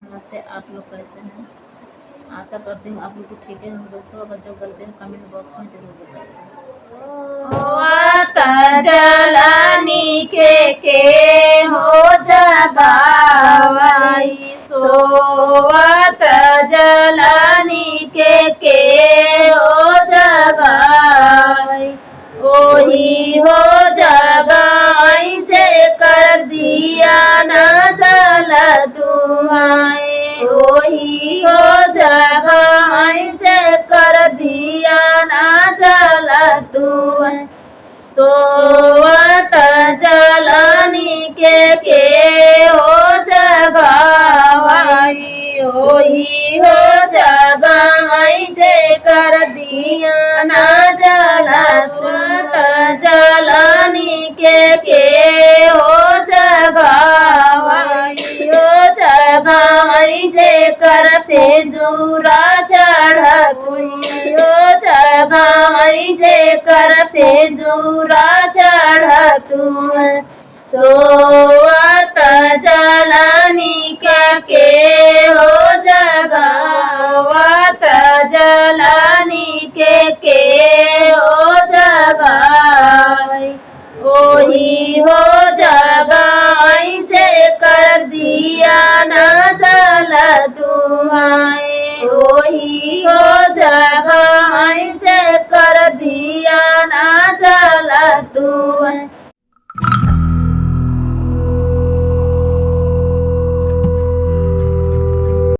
नमस्ते, आप लोग कैसे हैं? आशा करती हूँ आप लोग तो ठीक है। हम दोस्तों, अगर जो गलती है कमेंट बॉक्स में जरूर बताइए। जलानी के हो जगावाई सोवत जलानी के हो जगावाई ओही हो जगाई जे कर दिया न जल तुम्हारे ओही हो जगाई जे कर दिया न जल तुम्हारे सोवत जलानी के हो जगावाई ओही हो जगाई जे कर दिया न जलत जलानी के हो जगावाई हो जगाई जे कर से दूरा चढ़ तुई हो जगाई जे कर से दूरा चढ़ तुम सो